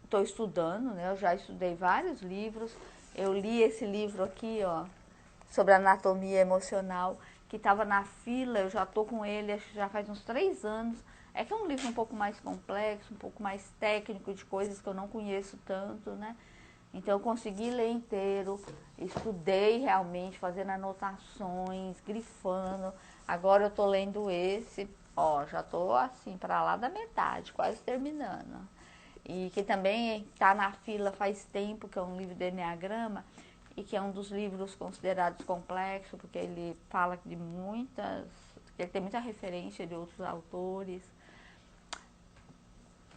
estou estudando, né? Eu já estudei vários livros. Eu li esse livro aqui, ó, sobre anatomia emocional, que estava na fila. Eu já estou com ele, acho que já faz uns 3 anos. É que é um livro um pouco mais complexo, um pouco mais técnico, de coisas que eu não conheço tanto, né? Então eu consegui ler inteiro, estudei realmente, fazendo anotações, grifando. Agora eu tô lendo esse, ó, já tô assim para lá da metade, quase terminando. E que também está na fila faz tempo, que é um livro de Enneagrama, e que é um dos livros considerados complexo, porque ele fala de muitas, ele tem muita referência de outros autores.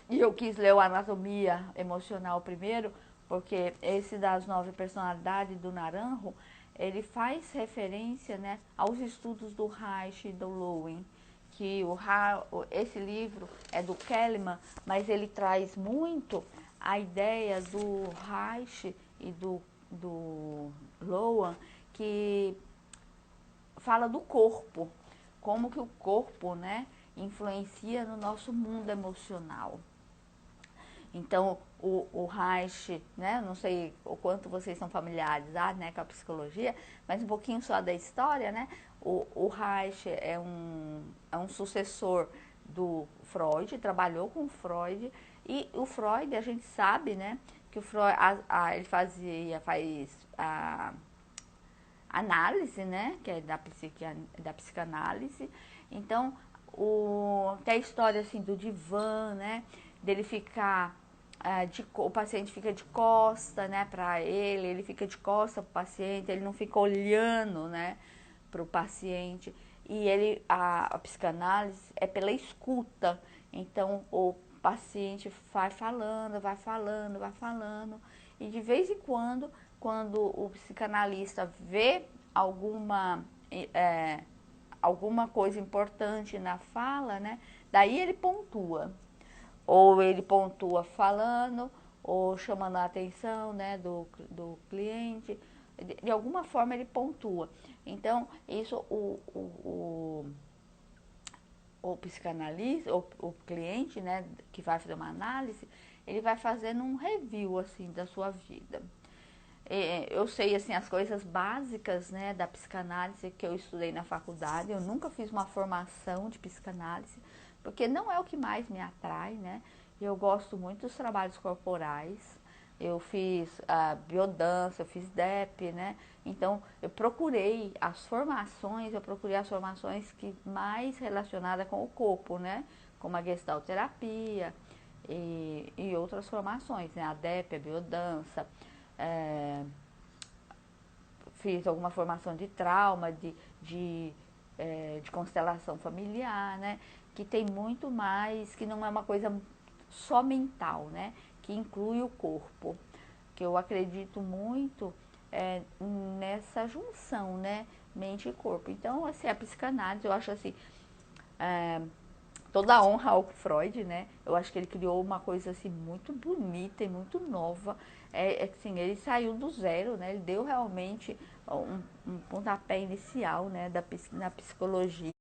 E eu quis ler o Anatomia Emocional primeiro, porque esse das 9 personalidades do Naranjo, ele faz referência, né, aos estudos do Reich e do Lowen, que esse livro é do Kellerman, mas ele traz muito a ideia do Reich e do Lowen, que fala do corpo, como que o corpo, né, influencia no nosso mundo emocional. Então, o Reich, né, não sei o quanto vocês são familiarizados, né, com a psicologia, mas um pouquinho só da história, né? O Reich é um sucessor do Freud, trabalhou com o Freud, e o Freud, a gente sabe, né, que o Freud, ele faz a análise, né, que é da psicanálise. Então, tem a história assim do divã, né, dele ficar o paciente fica de costa, né, para ele fica de costa para o paciente, ele não fica olhando, né, para o paciente. E a psicanálise é pela escuta. Então, o paciente vai falando, vai falando, vai falando, e de vez em quando o psicanalista vê é, alguma coisa importante na fala, né, daí ele pontua. Ou ele pontua falando, ou chamando a atenção, né, do cliente. De alguma forma ele pontua. Então, isso o psicanalista, o cliente, né, que vai fazer uma análise, ele vai fazendo um review, assim, da sua vida. Eu sei, assim, as coisas básicas, né, da psicanálise que eu estudei na faculdade. Eu nunca fiz uma formação de psicanálise, porque não é o que mais me atrai, né? Eu gosto muito dos trabalhos corporais. Eu fiz biodança, eu fiz DEP, né? Então, eu procurei as formações que mais relacionadas com o corpo, né? Como a gestalterapia e outras formações, né? A DEP, a biodança, é, fiz alguma formação de trauma, de constelação familiar, né? Que tem muito mais, que não é uma coisa só mental, né? Que inclui o corpo. Que eu acredito muito nessa junção, né? Mente e corpo. Então, assim, a psicanálise, eu acho assim, é, toda a honra ao Freud, né? Eu acho que ele criou uma coisa assim muito bonita e muito nova. Assim, ele saiu do zero, né? Ele deu realmente um pontapé inicial, né, na psicologia.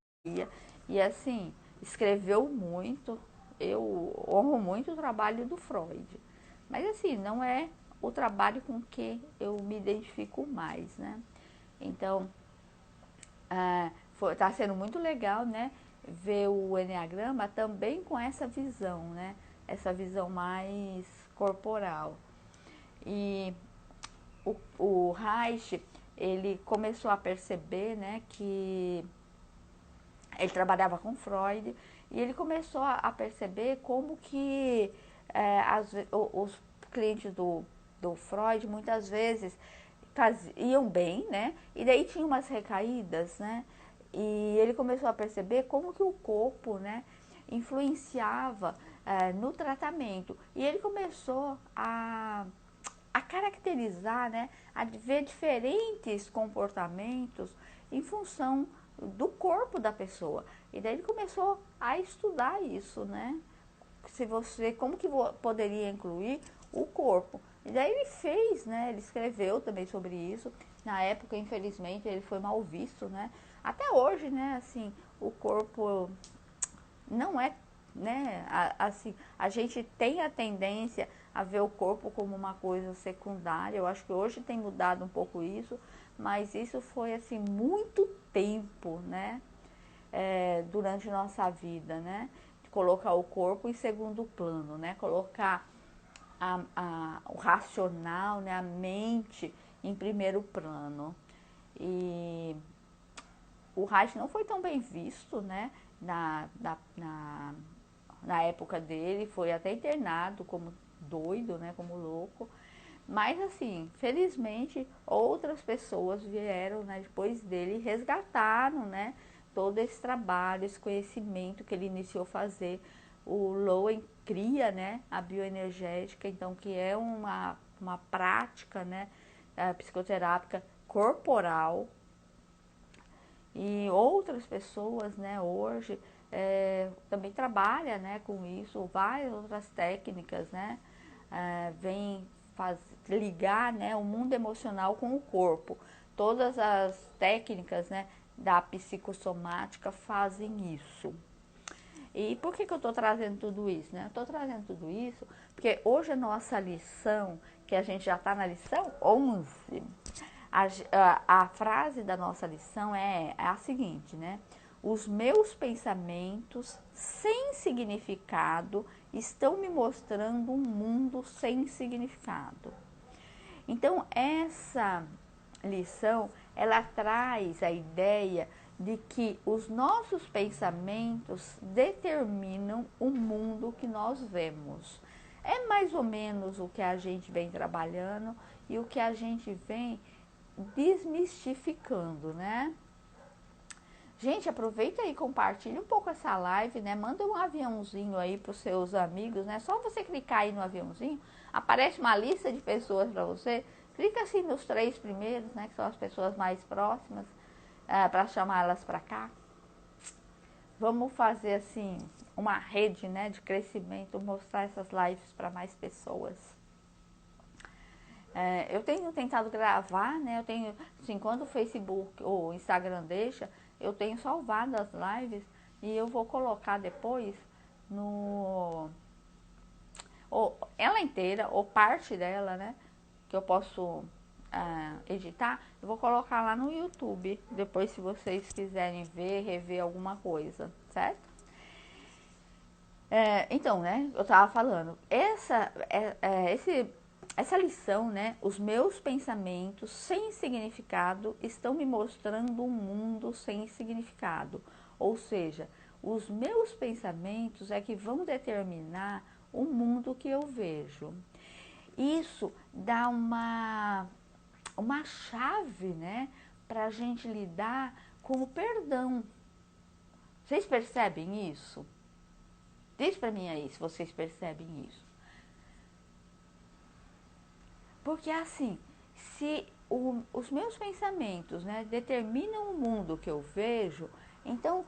E assim, escreveu muito. Eu honro muito o trabalho do Freud. Mas assim, não é o trabalho com que eu me identifico mais, né? Então, tá sendo muito legal, né? Ver o Enneagrama também com essa visão, né? Essa visão mais corporal. E o Reich, ele começou a perceber, né, que ele trabalhava com Freud, e ele começou a perceber como que os clientes do Freud muitas vezes iam bem, né? E daí tinha umas recaídas, né? E ele começou a perceber como que o corpo, né, influenciava no tratamento. E ele começou a caracterizar, né, a ver diferentes comportamentos em função do corpo da pessoa. E daí ele começou a estudar isso, né? Se você, como que poderia incluir o corpo? E daí ele fez, né? Ele escreveu também sobre isso. Na época, infelizmente, ele foi mal visto, né? Até hoje, né? Assim, o corpo não é, né? Assim, a gente tem a tendência a ver o corpo como uma coisa secundária. Eu acho que hoje tem mudado um pouco isso, mas isso foi assim muito tempo, né? Durante nossa vida, né? De colocar o corpo em segundo plano, né? Colocar o racional, né? A mente em primeiro plano. E o Reich não foi tão bem visto, né? Na época dele, foi até internado como doido, né? Como louco. Mas assim, felizmente, outras pessoas vieram, né, depois dele e resgataram, né, todo esse trabalho, esse conhecimento que ele iniciou a fazer. O Lowen cria, né, a bioenergética, então que é uma prática, né, psicoterápica corporal. E outras pessoas, né, hoje também trabalham, né, com isso, várias outras técnicas, né, vem ligar, né, o mundo emocional com o corpo. Todas as técnicas, né, da psicossomática fazem isso. E por que eu estou trazendo tudo isso, né? Eu estou trazendo tudo isso porque hoje a nossa lição, que a gente já está na lição 11, a frase da nossa lição é a seguinte, né? Os meus pensamentos sem significado estão me mostrando um mundo sem significado. Então, essa lição, ela traz a ideia de que os nossos pensamentos determinam o mundo que nós vemos. É mais ou menos o que a gente vem trabalhando e o que a gente vem desmistificando, né? Gente, aproveita e compartilha um pouco essa live, né? Manda um aviãozinho aí para os seus amigos, né? Só você clicar aí no aviãozinho, aparece uma lista de pessoas para você. Clica assim nos 3 primeiros, né? Que são as pessoas mais próximas, para chamá-las para cá. Vamos fazer assim uma rede, né, de crescimento, mostrar essas lives para mais pessoas. Eu tenho tentado gravar, né? Eu tenho, assim, quando o Facebook ou o Instagram deixa, eu tenho salvado as lives e eu vou colocar depois ou ela inteira ou parte dela, né? Que eu posso editar, eu vou colocar lá no YouTube. Depois, se vocês quiserem ver, rever alguma coisa, certo? Então, né? Eu tava falando, essa lição, né? Os meus pensamentos sem significado estão me mostrando um mundo sem significado. Ou seja, os meus pensamentos é que vão determinar o mundo que eu vejo. Isso dá uma chave, né? Para a gente lidar com o perdão. Vocês percebem isso? Diz para mim aí se vocês percebem isso. Porque assim, se os meus pensamentos, né, determinam o mundo que eu vejo, então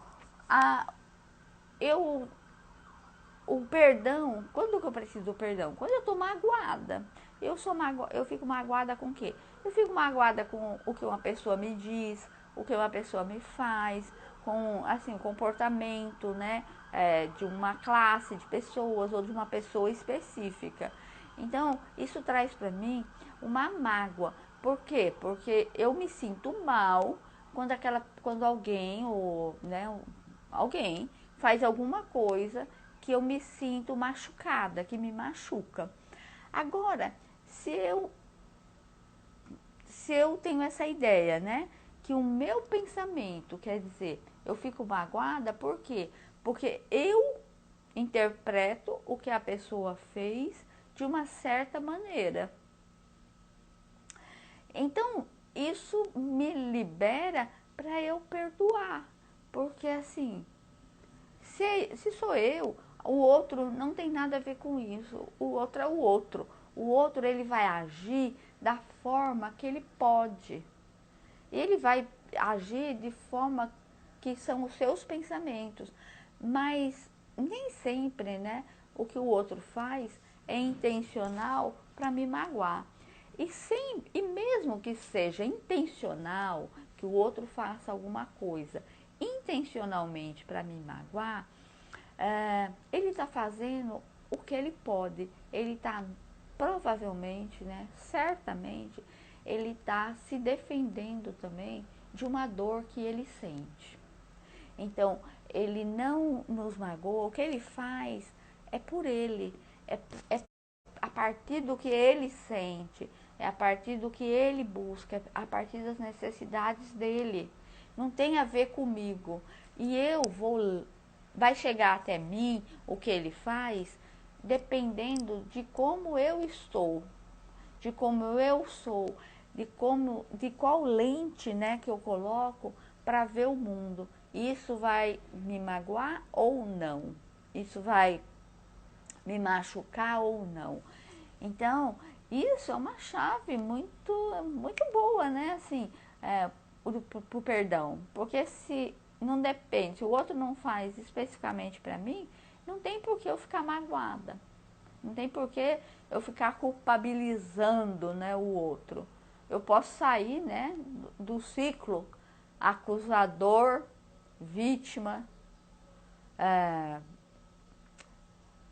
o perdão, quando que eu preciso do perdão? Quando eu estou magoada. Eu fico magoada com o quê? Eu fico magoada com o que uma pessoa me diz, o que uma pessoa me faz, com assim, o comportamento, né, de uma classe de pessoas ou de uma pessoa específica. Então, isso traz para mim uma mágoa. Por quê? Porque eu me sinto mal quando alguém, ou, né, alguém faz alguma coisa que eu me sinto machucada, que me machuca. Agora, se eu tenho essa ideia, né, que o meu pensamento, quer dizer, eu fico magoada, por quê? Porque eu interpreto o que a pessoa fez de uma certa maneira. Então, isso me libera para eu perdoar. Porque assim, se sou eu, o outro não tem nada a ver com isso. O outro é o outro. O outro, ele vai agir da forma que ele pode. Ele vai agir de forma que são os seus pensamentos. Mas nem sempre, né, o que o outro faz é intencional para me magoar. E mesmo que seja intencional, que o outro faça alguma coisa intencionalmente para me magoar, ele está fazendo o que ele pode. Ele está provavelmente, né, certamente, ele está se defendendo também de uma dor que ele sente. Então, ele não nos magoa, o que ele faz é por ele, é a partir do que ele sente, é a partir do que ele busca, é a partir das necessidades dele. Não tem a ver comigo. E vai chegar até mim o que ele faz, dependendo de como eu estou, de como eu sou, de qual lente, né, que eu coloco para ver o mundo. Isso vai me magoar ou não? Isso vai me machucar ou não? Então, isso é uma chave muito boa, né? Assim, pro perdão. Porque se não depende, se o outro não faz especificamente para mim, não tem por que eu ficar magoada. Não tem por que eu ficar culpabilizando, né, o outro. Eu posso sair, né, do ciclo acusador, vítima,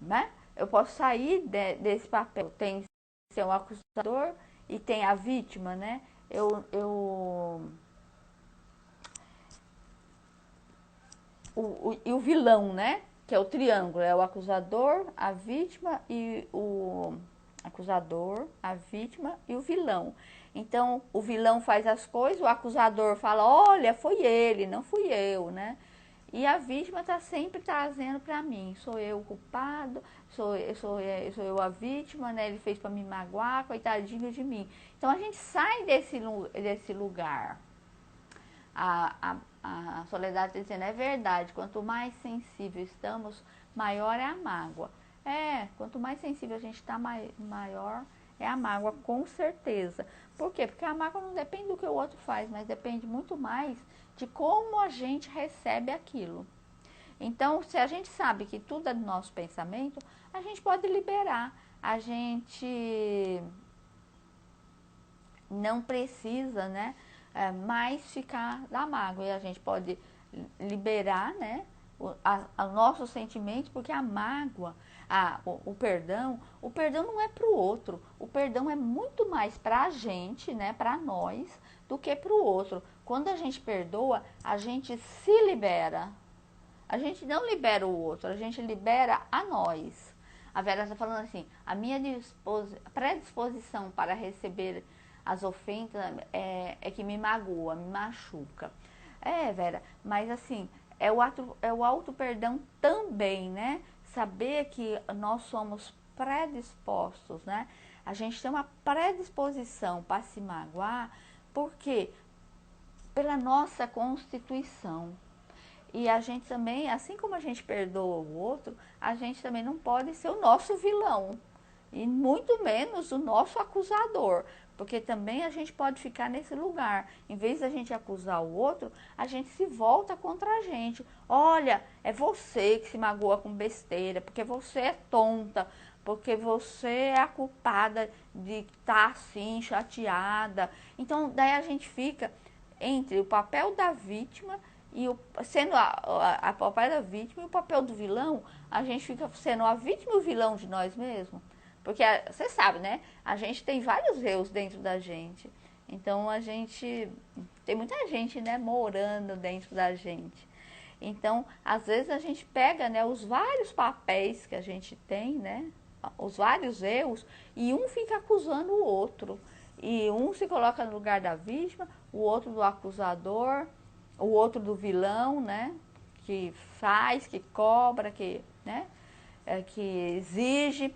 né? Eu posso sair desse papel. Tem ser um acusador e tem a vítima, né? E o vilão, né? Que é o triângulo, é o acusador, a vítima e o acusador, a vítima e o vilão. Então, o vilão faz as coisas, o acusador fala, olha, foi ele, não fui eu, né? E a vítima está sempre trazendo para mim, sou eu o culpado, sou eu a vítima, né? Ele fez para me magoar, coitadinho de mim. Então a gente sai desse lugar. A Soledade está dizendo, é verdade, quanto mais sensível estamos, maior é a mágoa. Quanto mais sensível a gente está, maior é a mágoa, com certeza. Por quê? Porque a mágoa não depende do que o outro faz, mas depende muito mais de como a gente recebe aquilo. Então, se a gente sabe que tudo é do nosso pensamento, a gente pode liberar. A gente não precisa, né, mais ficar na mágoa. E a gente pode liberar, né, o nosso sentimento, porque a mágoa, o perdão não é para o outro. O perdão é muito mais para a gente, né, para nós, do que para o outro. Quando a gente perdoa, a gente se libera. A gente não libera o outro, a gente libera a nós. A Vera está falando assim, a minha predisposição para receber as ofensas é que me magoa, me machuca. Vera, mas assim, é o auto-perdão também, né? Saber que nós somos predispostos, né? A gente tem uma predisposição para se magoar, porque pela nossa constituição. E a gente também, assim como a gente perdoa o outro, a gente também não pode ser o nosso vilão. E muito menos o nosso acusador. Porque também a gente pode ficar nesse lugar. Em vez da gente acusar o outro, a gente se volta contra a gente. Olha, é você que se magoa com besteira, porque você é tonta, porque você é a culpada de estar assim, chateada. Então, daí a gente fica entre o papel da vítima e sendo a papel da vítima e o papel do vilão, a gente fica sendo a vítima e o vilão de nós mesmos. Porque você sabe, né? A gente tem vários eus dentro da gente. Então a gente tem muita gente, né, morando dentro da gente. Então, às vezes a gente pega, né, os vários papéis que a gente tem, né, os vários eus, e um fica acusando o outro. E um se coloca no lugar da vítima, o outro do acusador, o outro do vilão, né? Que faz, que cobra, né? Que exige.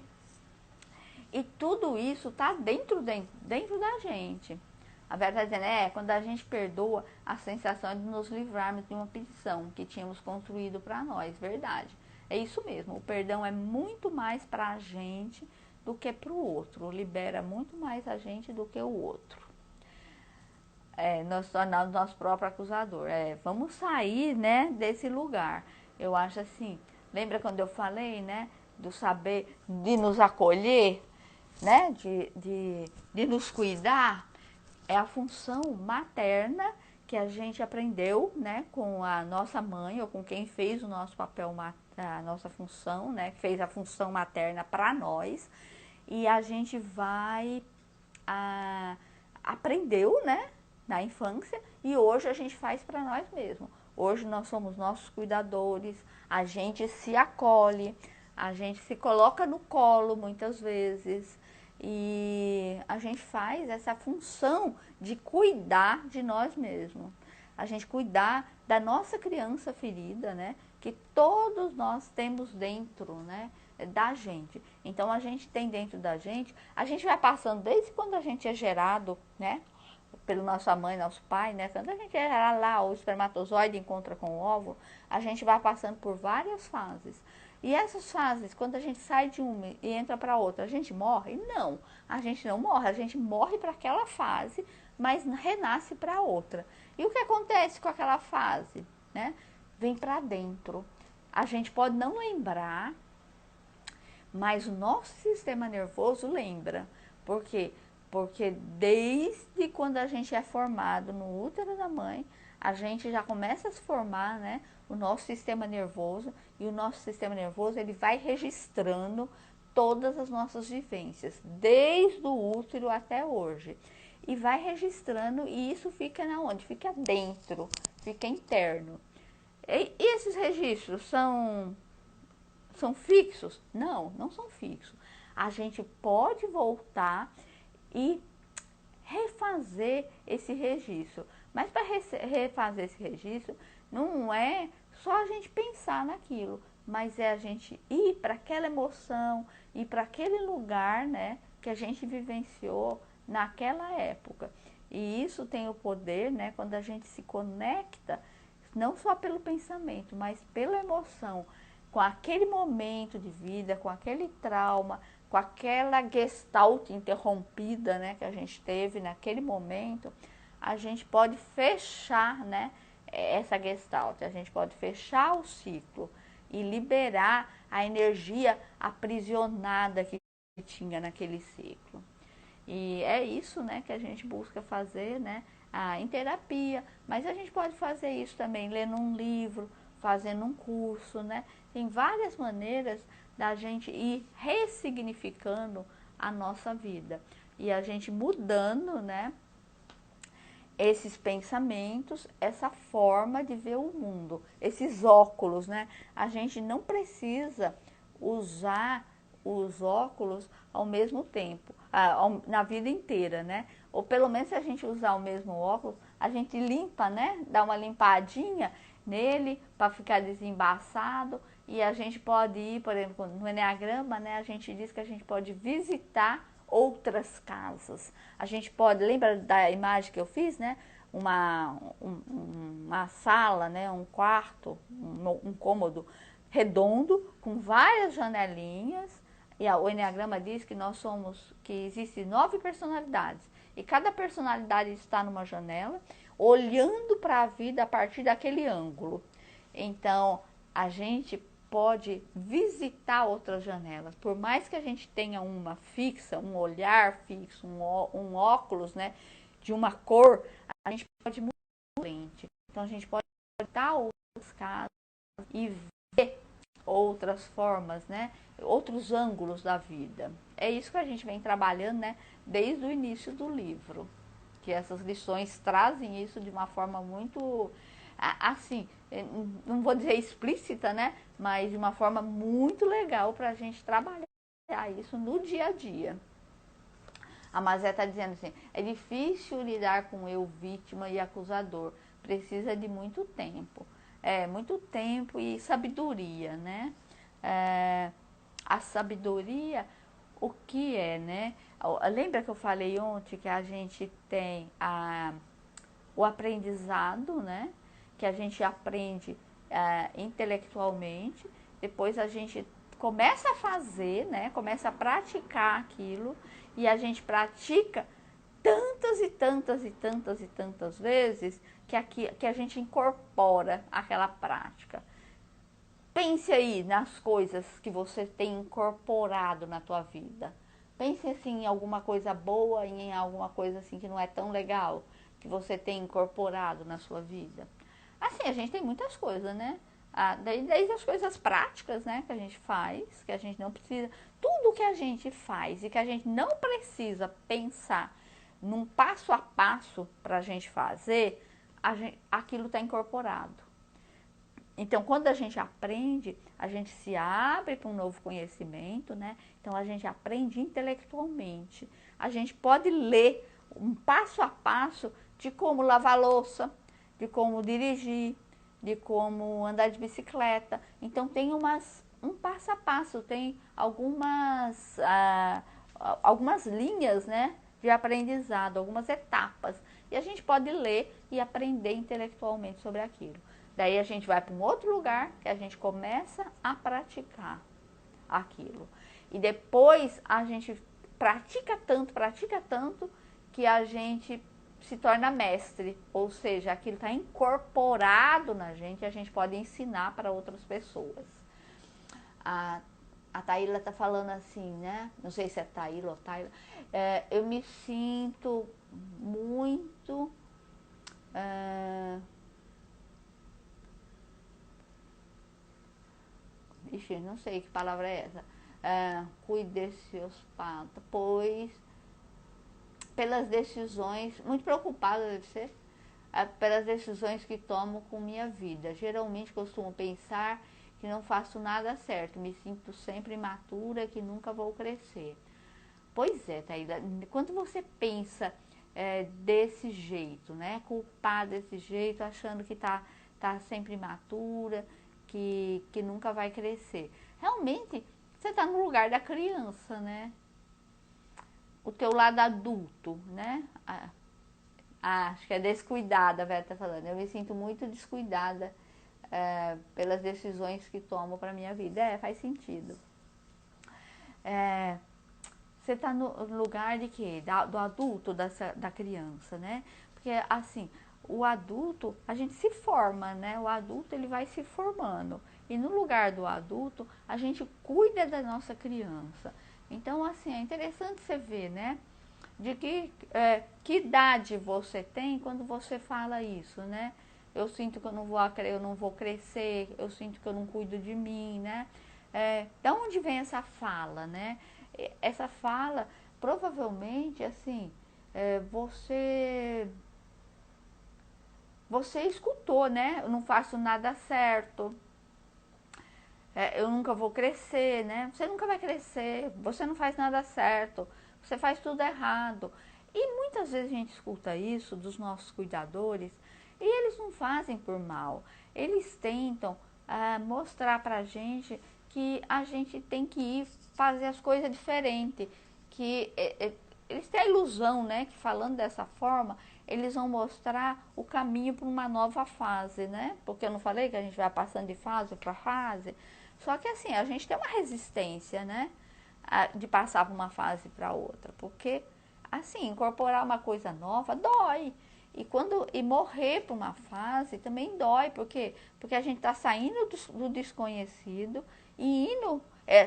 E tudo isso está dentro da gente. A verdade quando a gente perdoa, a sensação é de nos livrarmos de uma prisão que tínhamos construído para nós, verdade. É isso mesmo, o perdão é muito mais para a gente do que para o outro, libera muito mais a gente do que o outro. Nós tornamos nosso próprio acusador. Vamos sair, né, desse lugar. Eu acho assim, lembra quando eu falei, né, do saber de nos acolher, né, de nos cuidar? É a função materna que a gente aprendeu, né, com a nossa mãe ou com quem fez o nosso papel, a nossa função, né, que fez a função materna para nós. e a gente vai aprendeu, né, na infância, e hoje a gente faz para nós mesmos. Hoje nós somos nossos cuidadores, a gente se acolhe, a gente se coloca no colo muitas vezes, e a gente faz essa função de cuidar de nós mesmos. A gente cuidar da nossa criança ferida, né, que todos nós temos dentro, né, da gente. Então a gente tem dentro da gente, a gente vai passando desde quando a gente é gerado, né, pela nossa mãe, nosso pai, né, quando a gente é gerado lá, o espermatozoide encontra com o óvulo, a gente vai passando por várias fases. E essas fases, quando a gente sai de uma e entra para outra, a gente morre? Não, a gente não morre, a gente morre para aquela fase, mas renasce para outra. E o que acontece com aquela fase, né? Vem para dentro. A gente pode não lembrar, mas o nosso sistema nervoso lembra. Por quê? Porque desde quando a gente é formado no útero da mãe, a gente já começa a se formar, né, o nosso sistema nervoso, e o nosso sistema nervoso ele vai registrando todas as nossas vivências, desde o útero até hoje. E vai registrando, e isso fica na onde? Fica dentro, fica interno. E esses registros são fixos? Não, não são fixos. A gente pode voltar e refazer esse registro. Mas para refazer esse registro, não é só a gente pensar naquilo, mas é a gente ir para aquela emoção, ir para aquele lugar, né, que a gente vivenciou naquela época. E isso tem o poder, né, quando a gente se conecta, não só pelo pensamento, mas pela emoção, com aquele momento de vida, com aquele trauma, com aquela gestalt interrompida, né, que a gente teve naquele momento, a gente pode fechar, né, essa gestalt, a gente pode fechar o ciclo e liberar a energia aprisionada que tinha naquele ciclo. E é isso, né, que a gente busca fazer, né, em terapia, mas a gente pode fazer isso também lendo um livro, fazendo um curso, né? Tem várias maneiras da gente ir ressignificando a nossa vida e a gente mudando, né, esses pensamentos, essa forma de ver o mundo, esses óculos, né? A gente não precisa usar os óculos ao mesmo tempo, na vida inteira, né? Ou pelo menos se a gente usar o mesmo óculos, a gente limpa, né? Dá uma limpadinha nele para ficar desembaçado, e a gente pode ir, por exemplo, no Enneagrama, né? A gente diz que a gente pode visitar outras casas. A gente pode, lembra da imagem que eu fiz, né? Uma sala, né? Um quarto, um cômodo redondo com várias janelinhas. E o Enneagrama diz que que existem 9 personalidades. E cada personalidade está numa janela, olhando para a vida a partir daquele ângulo. Então, a gente pode visitar outras janelas. Por mais que a gente tenha uma fixa, um olhar fixo, um óculos, né, de uma cor, a gente pode mudar a lente. Então, a gente pode visitar outras casas e ver outras formas, né, outros ângulos da vida. É isso que a gente vem trabalhando, né, desde o início do livro. Que essas lições trazem isso de uma forma muito, assim, não vou dizer explícita, né? Mas de uma forma muito legal para a gente trabalhar isso no dia a dia. A Mazé está dizendo assim, é difícil lidar com eu, vítima e acusador. Precisa de muito tempo. Muito tempo e sabedoria, né? A sabedoria, o que é, né? Lembra que eu falei ontem que a gente tem o aprendizado, né? Que a gente aprende intelectualmente, depois a gente começa a fazer, né? Começa a praticar aquilo, e a gente pratica tantas e tantas e tantas e tantas vezes que a gente incorpora aquela prática. Pense aí nas coisas que você tem incorporado na tua vida. Pense assim em alguma coisa boa e em alguma coisa assim que não é tão legal, que você tem incorporado na sua vida. Assim, a gente tem muitas coisas, né? Desde as coisas práticas, né, que a gente faz, que a gente não precisa tudo que a gente faz e que a gente não precisa pensar num passo a passo para a gente fazer, aquilo está incorporado. Então, quando a gente aprende, a gente se abre para um novo conhecimento, né? Então, a gente aprende intelectualmente. A gente pode ler um passo a passo de como lavar louça, de como dirigir, de como andar de bicicleta. Então, tem um passo a passo, tem algumas linhas, né, de aprendizado, algumas etapas. E a gente pode ler e aprender intelectualmente sobre aquilo. Daí a gente vai para um outro lugar que a gente começa a praticar aquilo. E depois a gente pratica tanto, que a gente se torna mestre. Ou seja, aquilo está incorporado na gente e a gente pode ensinar para outras pessoas. A Taíla está falando assim, né? Não sei se é Taíla ou Taíla. Eu me sinto muito... Ixi, não sei que palavra é essa. Cuide de seus patos, pois pelas decisões, muito preocupada deve ser, pelas decisões que tomo com minha vida. Geralmente costumo pensar que não faço nada certo, me sinto sempre imatura, que nunca vou crescer. Pois é, Taíla, quando você pensa desse jeito, né, culpada desse jeito, achando que tá sempre imatura, que nunca vai crescer. Realmente, você está no lugar da criança, né? O teu lado adulto, né? Acho que é descuidada, a Vera está falando. Eu me sinto muito descuidada pelas decisões que tomo para minha vida. Faz sentido. Você está no lugar de quê? Do adulto, da criança, né? Porque, assim, o adulto, a gente se forma, né? O adulto, ele vai se formando. E no lugar do adulto, a gente cuida da nossa criança. Então, assim, é interessante você ver, né? De que idade você tem quando você fala isso, né? Eu sinto que eu não vou crescer, eu sinto que eu não cuido de mim, né? Da onde vem essa fala, né? Essa fala, provavelmente, assim, você escutou, né? Eu não faço nada certo, eu nunca vou crescer, né? Você nunca vai crescer, você não faz nada certo, você faz tudo errado. E muitas vezes a gente escuta isso dos nossos cuidadores e eles não fazem por mal. Eles tentam mostrar pra gente que a gente tem que ir fazer as coisas diferente, que eles têm a ilusão, né, que falando dessa forma, eles vão mostrar o caminho para uma nova fase, né? Porque eu não falei que a gente vai passando de fase para fase. Só que assim, a gente tem uma resistência, né? De passar por uma fase para outra. Porque, assim, incorporar uma coisa nova dói. E morrer para uma fase também dói. Por quê? Porque a gente está saindo do desconhecido e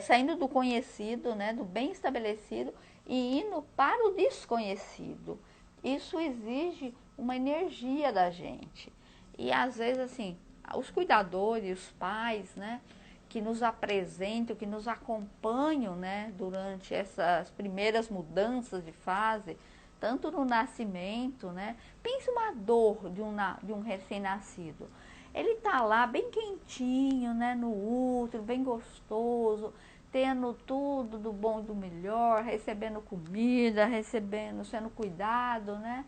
saindo do conhecido, né? Do bem estabelecido e indo para o desconhecido. Isso exige uma energia da gente. E às vezes, assim, os cuidadores, os pais, né? Que nos apresentam, que nos acompanham, né, durante essas primeiras mudanças de fase, tanto no nascimento, né? Pense uma dor de um recém-nascido. Ele tá lá bem quentinho, né, no útero, bem gostoso, tendo tudo do bom e do melhor, recebendo comida, sendo cuidado, né?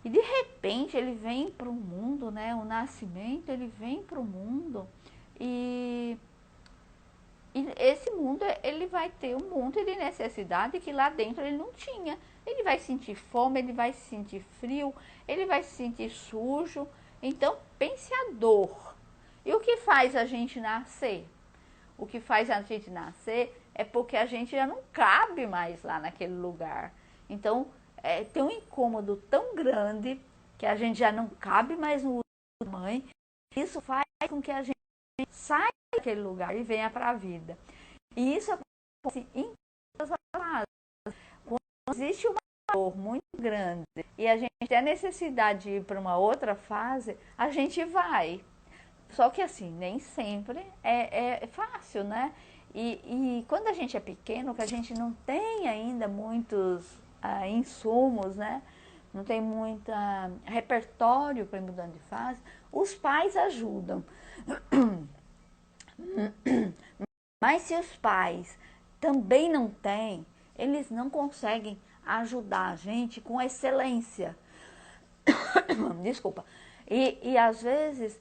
E de repente ele vem para o mundo, né? O nascimento, ele vem para o mundo e esse mundo, ele vai ter um monte de necessidade que lá dentro ele não tinha. Ele vai sentir fome, ele vai se sentir frio, ele vai se sentir sujo. Então, pense a dor. E o que faz a gente nascer? O que faz a gente nascer é porque a gente já não cabe mais lá naquele lugar. Então, tem um incômodo tão grande que a gente já não cabe mais no útero da mãe. Isso faz com que a gente saia daquele lugar e venha para a vida. E isso acontece em todas as fases. Quando existe uma dor muito grande e a gente tem a necessidade de ir para uma outra fase, a gente vai. Só que assim, nem sempre é fácil, né? E quando a gente é pequeno, que a gente não tem ainda muitos insumos, né? Não tem muito repertório para ir mudando de fase, os pais ajudam. Mas se os pais também não têm, eles não conseguem ajudar a gente com excelência. Desculpa. E às vezes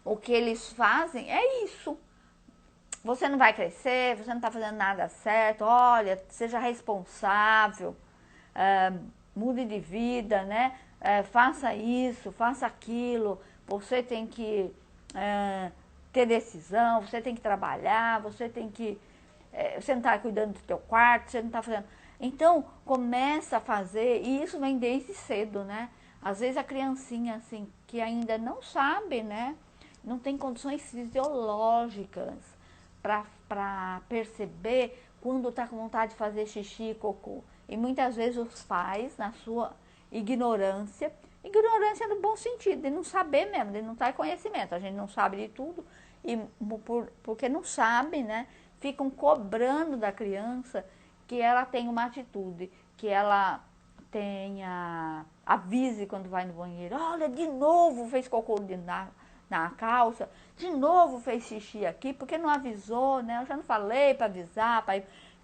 o que eles fazem é isso. Você não vai crescer, você não está fazendo nada certo, olha, seja responsável, mude de vida, né? Faça isso, faça aquilo, você tem que ter decisão, você tem que trabalhar, você tem que. Você não está cuidando do teu quarto, você não está fazendo. Então, começa a fazer, e isso vem desde cedo, né? Às vezes a criancinha, assim, que ainda não sabe, né? Não tem condições fisiológicas para perceber quando está com vontade de fazer xixi e cocô. E muitas vezes os pais, na sua ignorância no bom sentido, de não saber mesmo, de não estar em conhecimento, a gente não sabe de tudo, e porque não sabe, né, ficam cobrando da criança que ela tenha uma atitude, que ela tenha, avise quando vai no banheiro, olha, de novo fez cocô na calça, de novo fez xixi aqui, porque não avisou, né? Eu já não falei para avisar,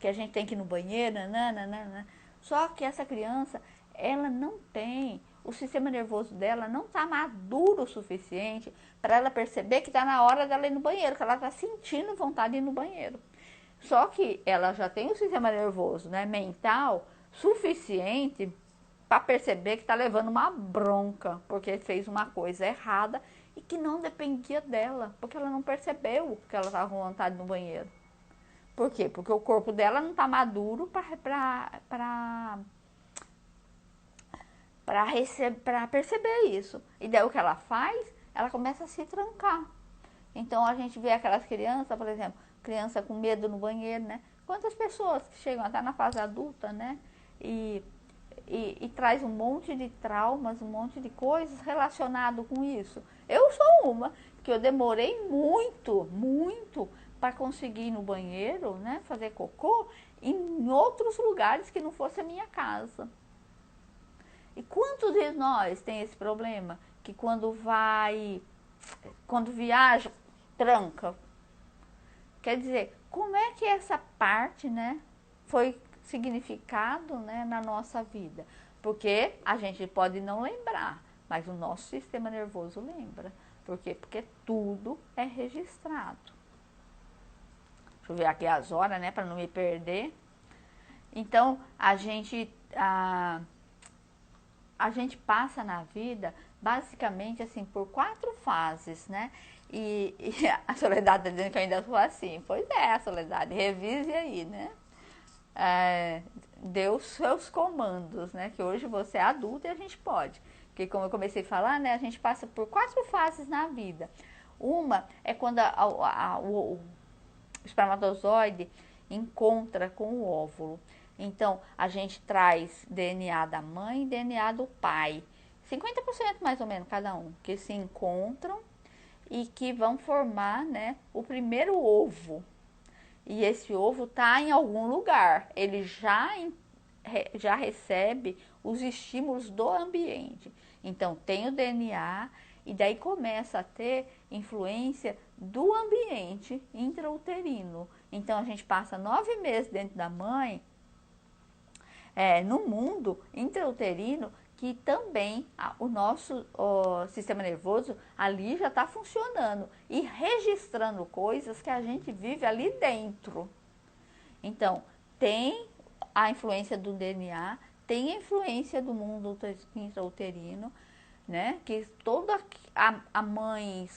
que a gente tem que ir no banheiro, nananana. Só que essa criança, ela não tem, o sistema nervoso dela não está maduro o suficiente para ela perceber que está na hora dela ir no banheiro, que ela está sentindo vontade de ir no banheiro. Só que ela já tem o sistema nervoso, né, mental suficiente para perceber que está levando uma bronca, porque fez uma coisa errada e que não dependia dela, porque ela não percebeu que ela estava com vontade no banheiro. Por quê? Porque o corpo dela não está maduro para perceber isso. E daí o que ela faz? Ela começa a se trancar. Então a gente vê aquelas crianças, por exemplo, criança com medo no banheiro, né? Quantas pessoas que chegam até na fase adulta, né? E traz um monte de traumas, um monte de coisas relacionado com isso. Eu sou uma que eu demorei muito para conseguir ir no banheiro, né, fazer cocô em outros lugares que não fosse a minha casa. E quantos de nós tem esse problema que quando viaja, tranca? Quer dizer, como é que essa parte, né, foi significado, né, na nossa vida? Porque a gente pode não lembrar, mas o nosso sistema nervoso lembra. Por quê? Porque tudo é registrado. Deixa eu ver aqui as horas, né, para não me perder. Então, a gente passa na vida basicamente assim por 4 fases, né? E a Soledade está dizendo que eu ainda sou assim. Pois é, Soledade, revise aí, né? Dê os seus comandos, né? Que hoje você é adulta e a gente pode. Porque como eu comecei a falar, né? A gente passa por 4 fases na vida. Uma é quando o espermatozoide encontra com o óvulo. Então, a gente traz DNA da mãe e DNA do pai. 50% mais ou menos cada um, que se encontram e que vão formar, né, o primeiro ovo. E esse ovo está em algum lugar. Ele já recebe os estímulos do ambiente. Então, tem o DNA e daí começa a ter influência do ambiente intrauterino. Então, a gente passa 9 meses dentro da mãe, no mundo intrauterino, que também o nosso sistema nervoso ali já está funcionando e registrando coisas que a gente vive ali dentro. Então, tem a influência do DNA, tem a influência do mundo intrauterino, né? Que toda a mãe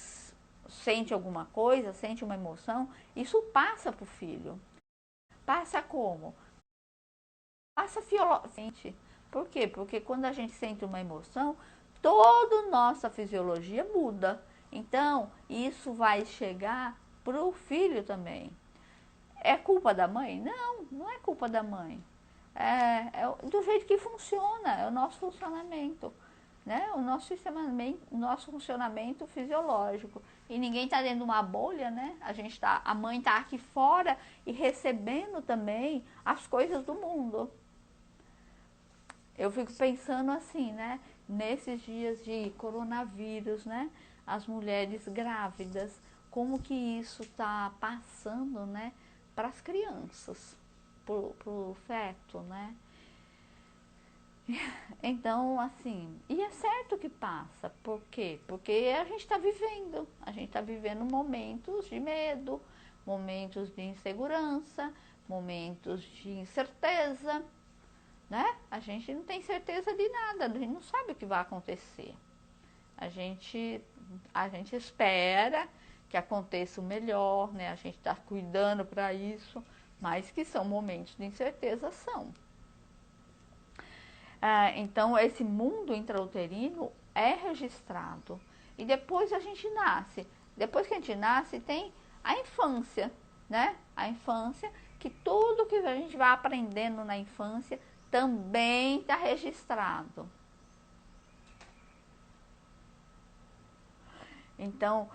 sente alguma coisa, sente uma emoção, isso passa para o filho. Passa como? Passa fiolosamente. Por quê? Porque quando a gente sente uma emoção, toda nossa fisiologia muda. Então, isso vai chegar para o filho também. É culpa da mãe? Não, não é culpa da mãe. É do jeito que funciona, é o nosso funcionamento, né? O nosso funcionamento fisiológico. e ninguém está dentro de uma bolha, né? A mãe está aqui fora e recebendo também as coisas do mundo. Eu fico pensando assim, né? Nesses dias de coronavírus, né? As mulheres grávidas, como que isso está passando, né? Para as crianças, pro feto, né? Então, assim, e é certo que passa. Por quê? Porque a gente está vivendo momentos de medo, momentos de insegurança, momentos de incerteza, né? A gente não tem certeza de nada, a gente não sabe o que vai acontecer. A gente espera que aconteça o melhor, né? A gente está cuidando para isso, mas que são momentos de incerteza, são. Então, esse mundo intrauterino é registrado. E depois a gente nasce. Depois que a gente nasce, tem a infância, né? A infância, que tudo que a gente vai aprendendo na infância também está registrado. Então,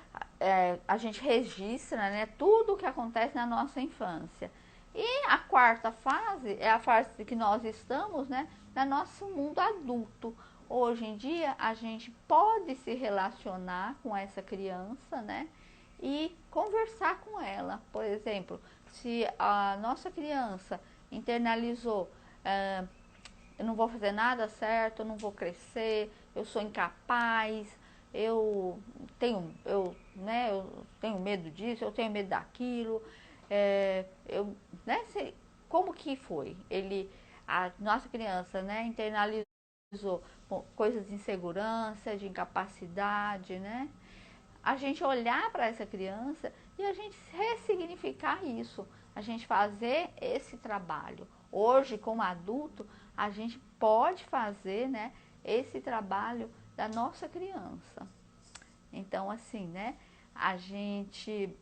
a gente registra, né, tudo o que acontece na nossa infância. E a quarta fase é a fase que nós estamos, né, no nosso mundo adulto. Hoje em dia, a gente pode se relacionar com essa criança, né, e conversar com ela. Por exemplo, se a nossa criança internalizou, eu não vou fazer nada certo, eu não vou crescer, eu sou incapaz, eu tenho medo disso, eu tenho medo daquilo, né, como que foi? A nossa criança, né, internalizou coisas de insegurança, de incapacidade, né? A gente olhar para essa criança e a gente ressignificar isso, a gente fazer esse trabalho. Hoje, como adulto, a gente pode fazer, né, esse trabalho da nossa criança. Então, assim, né, a gente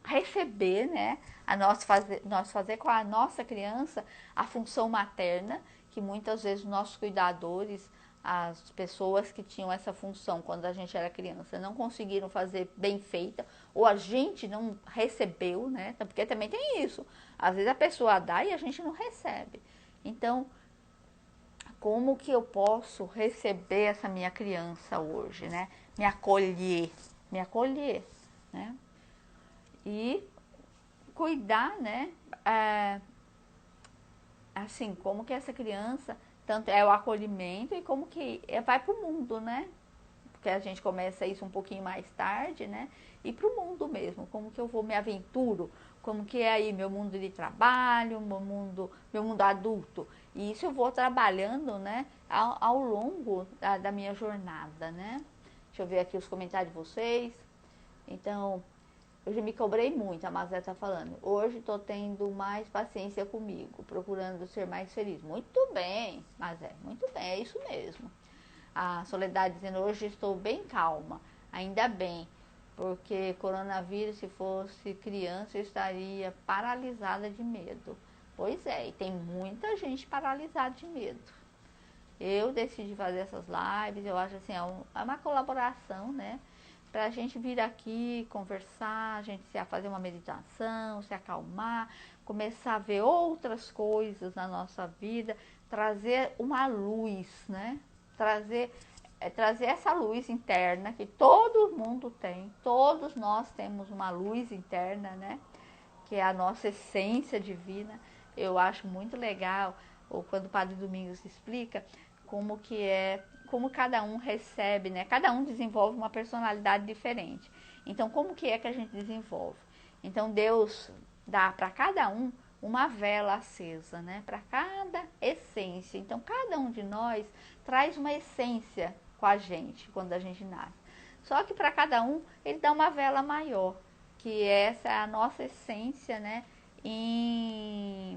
receber, né, nós fazer com a nossa criança a função materna, que muitas vezes nossos cuidadores, as pessoas que tinham essa função quando a gente era criança, não conseguiram fazer bem feita, ou a gente não recebeu, né, porque também tem isso, às vezes a pessoa dá e a gente não recebe. Então, como que eu posso receber essa minha criança hoje, né, me acolher, né, e cuidar, né, assim, como que essa criança, tanto é o acolhimento e como que vai para o mundo, né, porque a gente começa isso um pouquinho mais tarde, né, e para o mundo mesmo, como que eu vou me aventuro, como que é aí meu mundo de trabalho, meu mundo adulto, e isso eu vou trabalhando, né, ao longo da minha jornada, né. Deixa eu ver aqui os comentários de vocês. Então, eu já me cobrei muito, a Mazé tá falando. Hoje tô tendo mais paciência comigo, procurando ser mais feliz. Muito bem, Mazé, muito bem, é isso mesmo. A Soledade dizendo, hoje estou bem calma, ainda bem, porque coronavírus, se fosse criança, eu estaria paralisada de medo. Pois é, e tem muita gente paralisada de medo. Eu decidi fazer essas lives, eu acho assim, é uma colaboração, né? Pra gente vir aqui conversar, a gente fazer uma meditação, se acalmar, começar a ver outras coisas na nossa vida, trazer uma luz, né? Trazer essa luz interna que todo mundo tem, todos nós temos uma luz interna, né? Que é a nossa essência divina. Eu acho muito legal, ou quando o Padre Domingos explica, como cada um recebe, né? Cada um desenvolve uma personalidade diferente. Então, como que é que a gente desenvolve? Então, Deus dá para cada um uma vela acesa, né? Para cada essência. Então, cada um de nós traz uma essência com a gente quando a gente nasce. Só que para cada um, ele dá uma vela maior, que essa é a nossa essência, né? Que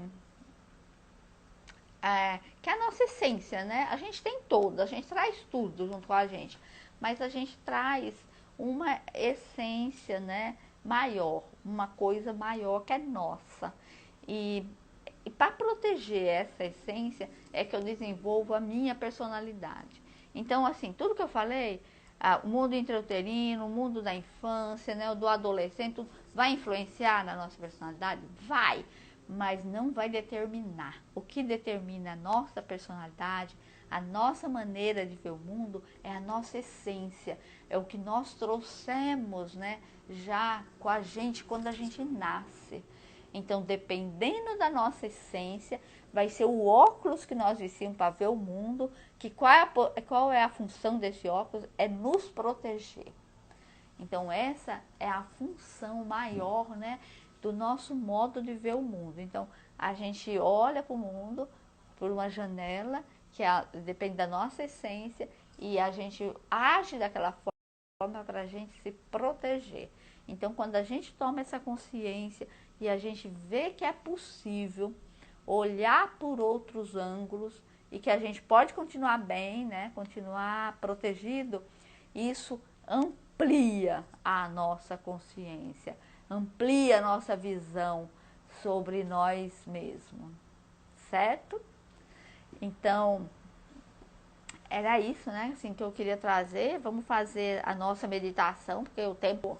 é a nossa essência, né? A gente tem tudo, a gente traz tudo junto com a gente, mas a gente traz uma essência, né, maior, uma coisa maior que é nossa. E para proteger essa essência é que eu desenvolvo a minha personalidade. Então, assim, tudo que eu falei, o mundo intrauterino, o mundo da infância, né, o do adolescente, tudo vai influenciar na nossa personalidade? Vai, mas não vai determinar. O que determina a nossa personalidade, a nossa maneira de ver o mundo, é a nossa essência, é o que nós trouxemos, né, já com a gente quando a gente nasce. Então, dependendo da nossa essência, vai ser o óculos que nós vestimos para ver o mundo, que qual é a função desse óculos? É nos proteger. Então, essa é a função maior, né, do nosso modo de ver o mundo. Então, a gente olha para o mundo por uma janela, que depende da nossa essência, e a gente age daquela forma para a gente se proteger. Então, quando a gente toma essa consciência e a gente vê que é possível olhar por outros ângulos e que a gente pode continuar bem, né, continuar protegido, isso amplia a nossa consciência, amplia a nossa visão sobre nós mesmos, certo? Então, era isso, né, assim, que eu queria trazer. Vamos fazer a nossa meditação, porque o tempo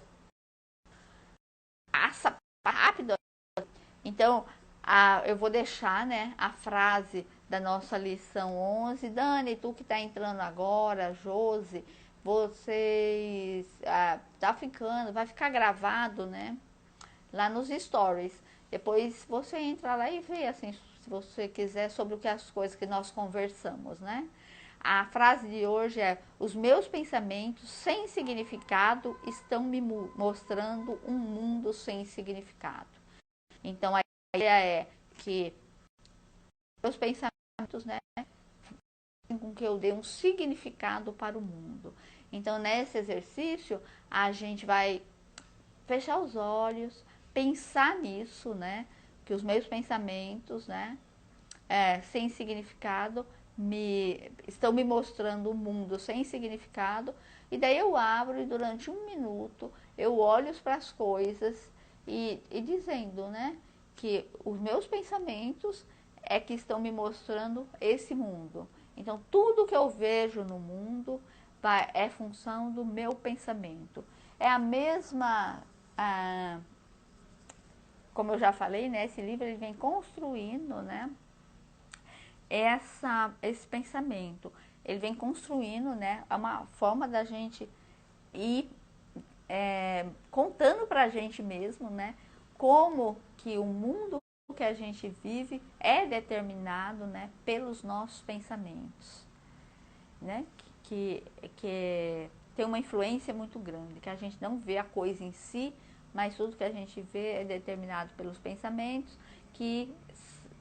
passa rápido. Então, eu vou deixar, né, a frase da nossa lição 11. Dani, tu que está entrando agora, Josi, vocês vai ficar gravado, né, lá nos stories. Depois você entra lá e vê, assim, se você quiser, sobre o que as coisas que nós conversamos, né? A frase de hoje é: os meus pensamentos sem significado estão me mostrando um mundo sem significado. Então, a ideia é que meus pensamentos, né, com que eu dê um significado para o mundo. Então, nesse exercício, a gente vai fechar os olhos, pensar nisso, né, que os meus pensamentos, né, sem significado estão me mostrando um mundo sem significado, e daí eu abro e durante 1 minuto eu olho para as coisas e dizendo, né, que os meus pensamentos é que estão me mostrando esse mundo. Então, tudo que eu vejo no mundo é função do meu pensamento. É a mesma, como eu já falei, né, esse livro ele vem construindo, né, esse pensamento. Ele vem construindo, né, uma forma da gente ir contando para a gente mesmo, né, como que o mundo que a gente vive é determinado, né, pelos nossos pensamentos, né, que tem uma influência muito grande, que a gente não vê a coisa em si, mas tudo que a gente vê é determinado pelos pensamentos, que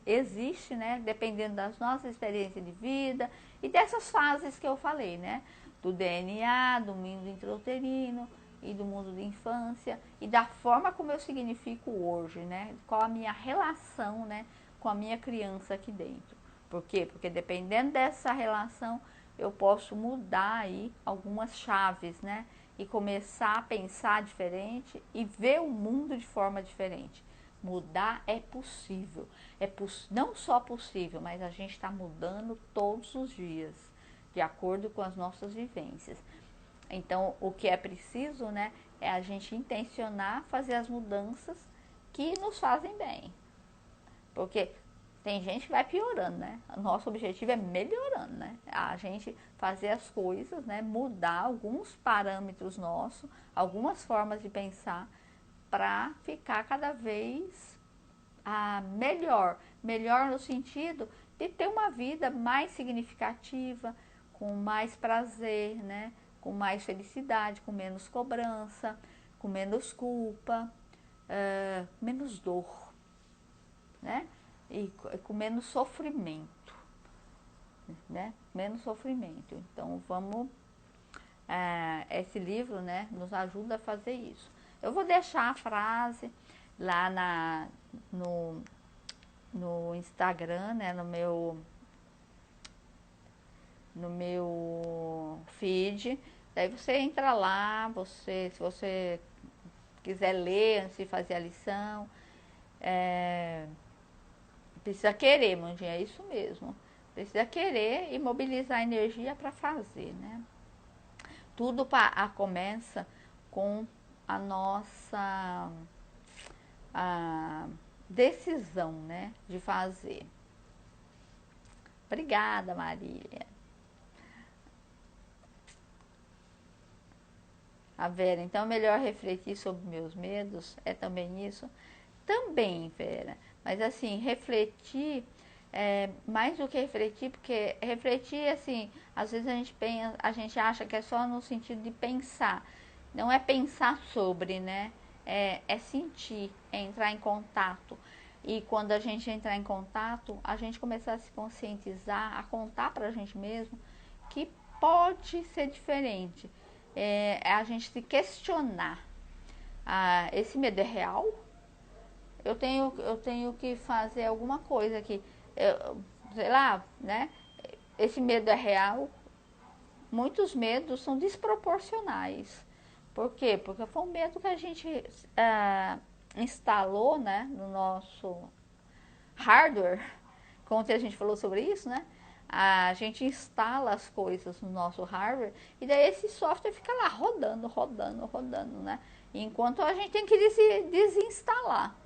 existe, né, dependendo das nossas experiências de vida e dessas fases que eu falei, né, do DNA, do mundo intrauterino e do mundo de infância e da forma como eu significo hoje, né, qual a minha relação, né, com a minha criança aqui dentro. Por quê? Porque dependendo dessa relação, eu posso mudar aí algumas chaves, né, e começar a pensar diferente e ver o mundo de forma diferente. Mudar é possível, não só possível, mas a gente está mudando todos os dias, de acordo com as nossas vivências. Então, o que é preciso, né, é a gente intencionar fazer as mudanças que nos fazem bem. Porque tem gente que vai piorando, né? Nosso objetivo é melhorando, né? A gente fazer as coisas, né, mudar alguns parâmetros nossos, algumas formas de pensar, para ficar cada vez melhor. Melhor no sentido de ter uma vida mais significativa, com mais prazer, né? Com mais felicidade, com menos cobrança, com menos culpa, menos dor, né? E com menos sofrimento, né? Menos sofrimento. Então, esse livro, né, nos ajuda a fazer isso. Eu vou deixar a frase lá no Instagram, né, no meu feed. Daí você entra lá, se você quiser ler antes de fazer a lição, precisa querer, Mandinha, é isso mesmo. Precisa querer e mobilizar a energia para fazer, né? Tudo começa com a nossa decisão, né, de fazer. Obrigada, Marília. A Vera, então é melhor refletir sobre meus medos? É também isso? Também, Vera. Mas assim, refletir, mais do que refletir, porque refletir, assim, às vezes a gente acha que é só no sentido de pensar. Não é pensar sobre, né? É sentir, é entrar em contato. E quando a gente entrar em contato, a gente começar a se conscientizar, a contar pra gente mesmo que pode ser diferente. É a gente se questionar. Esse medo é real? Eu tenho que fazer alguma coisa aqui. Sei lá, né? Esse medo é real. Muitos medos são desproporcionais. Por quê? Porque foi um medo que a gente instalou, né, no nosso hardware. Ontem a gente falou sobre isso, né? A gente instala as coisas no nosso hardware e daí esse software fica lá rodando, né? Enquanto a gente tem que desinstalar.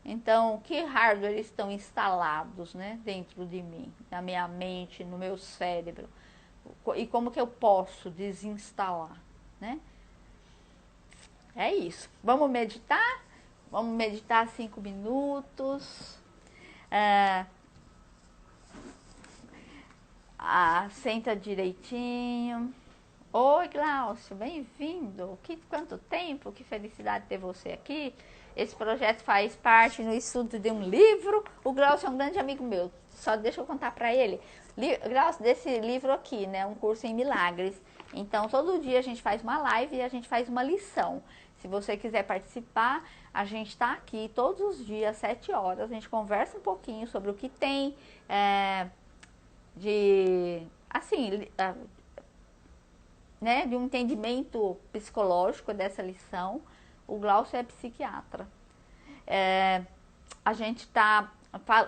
Então, que hardware estão instalados, né, dentro de mim, na minha mente, no meu cérebro? E como que eu posso desinstalar, né? É isso. Vamos meditar? Vamos meditar 5 minutos. Senta direitinho. Oi, Glaucio, bem-vindo. Quanto tempo, que felicidade ter você aqui. Esse projeto faz parte no estudo de um livro. O Glaucio é um grande amigo meu. Só deixa eu contar para ele. Glaucio, desse livro aqui, né? Um curso em milagres. Então, todo dia a gente faz uma live e a gente faz uma lição. Se você quiser participar, a gente está aqui todos os dias, às 7 horas. A gente conversa um pouquinho sobre o que tem né, de um entendimento psicológico dessa lição. O Glaucio é psiquiatra. A gente está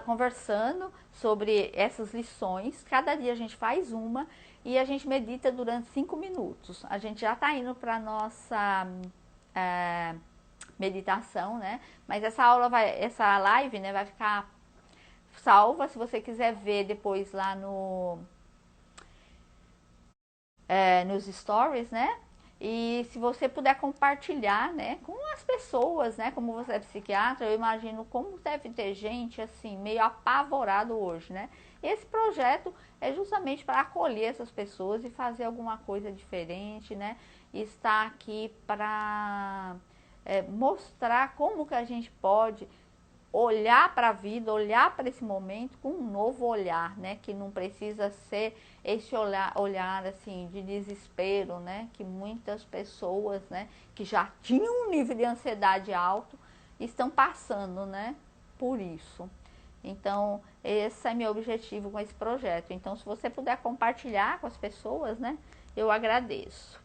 conversando sobre essas lições. Cada dia a gente faz uma e a gente medita durante 5 minutos. A gente já está indo para a nossa meditação, né? Mas essa live, né, vai ficar salva se você quiser ver depois lá nos stories, né? E se você puder compartilhar, né, com as pessoas, né, como você é psiquiatra, eu imagino como deve ter gente, assim, meio apavorado hoje, né? Esse projeto é justamente para acolher essas pessoas e fazer alguma coisa diferente, né? E estar aqui para mostrar como que a gente pode olhar para a vida, olhar para esse momento com um novo olhar, né? Que não precisa ser esse olhar assim de desespero, né? Que muitas pessoas, né? Que já tinham um nível de ansiedade alto estão passando, né? Por isso. Então, esse é meu objetivo com esse projeto. Então, se você puder compartilhar com as pessoas, né? Eu agradeço.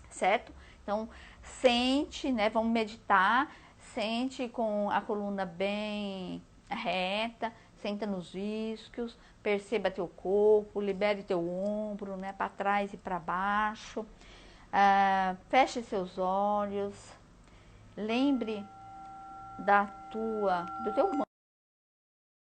Certo? Então, sente, né? Vamos meditar. Sente com a coluna bem reta, senta nos isquios, perceba teu corpo, libere teu ombro, né, para trás e para baixo. Feche seus olhos, lembre do teu